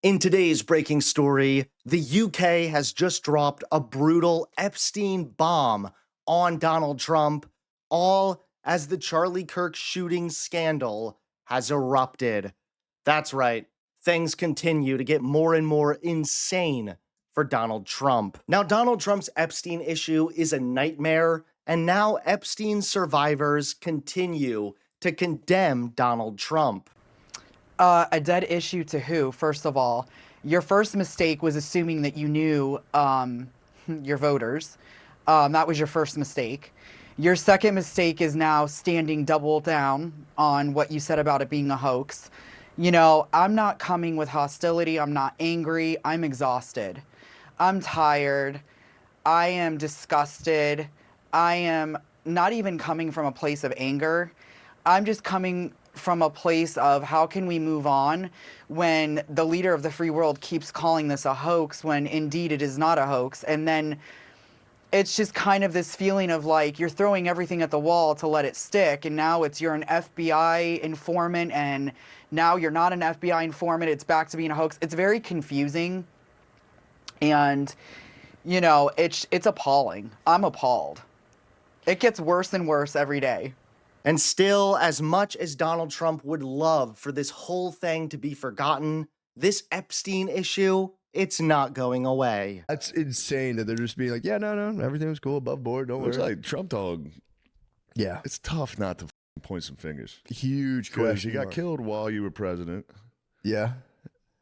In today's breaking story, the UK has just dropped a brutal Epstein bomb on Donald Trump, all as the Charlie Kirk shooting scandal has erupted. That's right, things continue to get more and more insane for Donald Trump. Now, Donald Trump's Epstein issue is a nightmare, and now Epstein survivors continue to condemn Donald Trump. A dead issue to who, first of all? Your first mistake was assuming that you knew your voters. That was your first mistake. Your second mistake is now standing double down on what you said about it being a hoax. You know, I'm not coming with hostility. I'm not angry. I'm exhausted. I'm tired. I am disgusted. I am not even coming from a place of anger. I'm just coming from a place of how can we move on when the leader of the free world keeps calling this a hoax when indeed it is not a hoax. And then it's just kind of this feeling of like you're throwing everything at the wall to let it stick, and now it's you're an FBI informant and now you're not an FBI informant, it's back to being a hoax. It's very confusing, and you know, it's appalling. I'm appalled. It gets worse and worse every day. And still, as much as Donald Trump would love for this whole thing to be forgotten, this Epstein issue, it's not going away. That's insane that they're just being like, yeah, no, everything was cool, above board, don't worry. It's like Trump dog. Yeah. It's tough not to point some fingers. Huge Because question he got mark. killed while you were president, Yeah.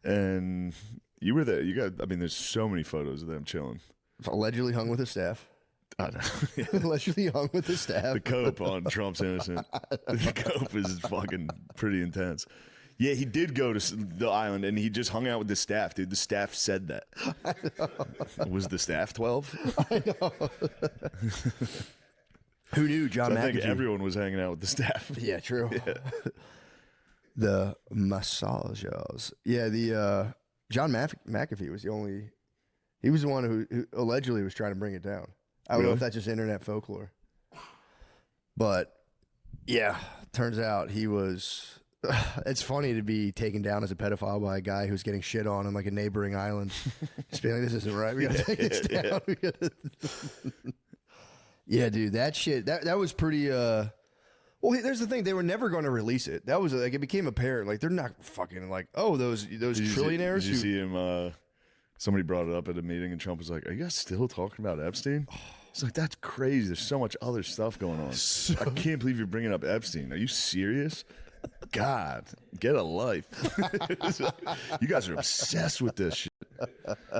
and you were there. There's so many photos of them chilling. Allegedly hung with his staff. I know. Allegedly hung with his staff. The cope on Trump's innocent. The cope is fucking pretty intense. Yeah, he did go to the island, and he just hung out with the staff, dude. The staff said that. Was the staff 12? I know. Who knew John I think McAfee? everyone was hanging out with the staff. Yeah, true. Yeah. The massagers. Yeah, the John McAfee was the only. He was the one who allegedly was trying to bring it down. I don't know if that's just internet folklore. But yeah, turns out he was. It's funny to be taken down as a pedophile by a guy who's getting shit on like a neighboring island. Just being like, this isn't right. We gotta take this down. Yeah, dude, that shit. That was pretty. Well, there's the thing. They were never going to release it. That was like it became apparent. Like they're not fucking like those trillionaires. Did you see him? Somebody brought it up at a meeting, and Trump was like, "Are you guys still talking about Epstein?" It's like, that's crazy. There's so much other stuff going on. I can't believe you're bringing up Epstein. Are you serious? God, get a life. You guys are obsessed with this shit.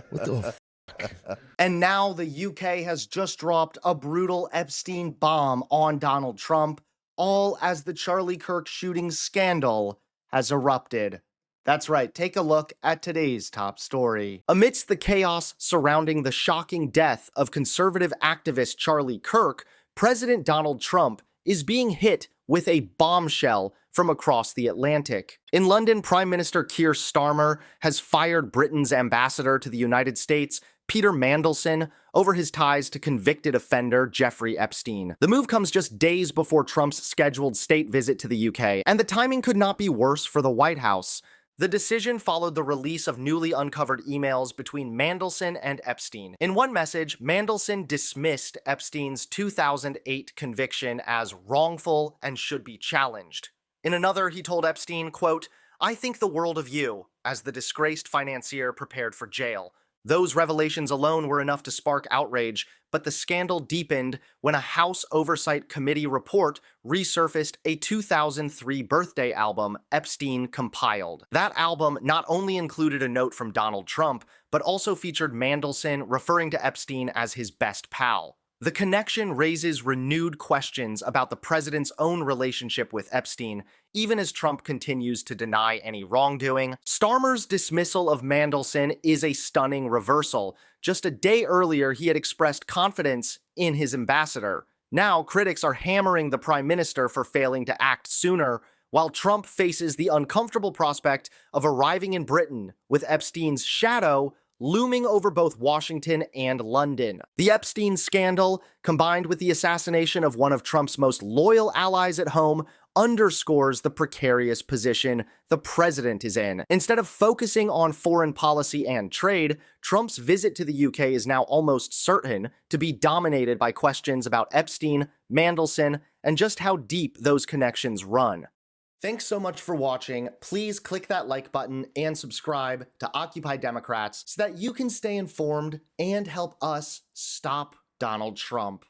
What the fuck? And now the UK has just dropped a brutal Epstein bomb on Donald Trump, all as the Charlie Kirk shooting scandal has erupted. That's right, take a look at today's top story. Amidst the chaos surrounding the shocking death of conservative activist Charlie Kirk, President Donald Trump is being hit with a bombshell from across the Atlantic. In London, Prime Minister Keir Starmer has fired Britain's ambassador to the United States, Peter Mandelson, over his ties to convicted offender Jeffrey Epstein. The move comes just days before Trump's scheduled state visit to the UK, and the timing could not be worse for the White House. The decision followed the release of newly uncovered emails between Mandelson and Epstein. In one message, Mandelson dismissed Epstein's 2008 conviction as wrongful and should be challenged. In another, he told Epstein, quote, "I think the world of you, as the disgraced financier prepared for jail. Those revelations alone were enough to spark outrage, but the scandal deepened when a House Oversight Committee report resurfaced a 2003 birthday album Epstein compiled. That album not only included a note from Donald Trump, but also featured Mandelson referring to Epstein as his best pal. The connection raises renewed questions about the president's own relationship with Epstein, even as Trump continues to deny any wrongdoing. Starmer's dismissal of Mandelson is a stunning reversal. Just a day earlier, he had expressed confidence in his ambassador. Now, critics are hammering the prime minister for failing to act sooner, while Trump faces the uncomfortable prospect of arriving in Britain with Epstein's shadow looming over both Washington and London. The Epstein scandal, combined with the assassination of one of Trump's most loyal allies at home, underscores the precarious position the president is in. Instead of focusing on foreign policy and trade, Trump's visit to the UK is now almost certain to be dominated by questions about Epstein, Mandelson, and just how deep those connections run. Thanks so much for watching. Please click that like button and subscribe to Occupy Democrats so that you can stay informed and help us stop Donald Trump.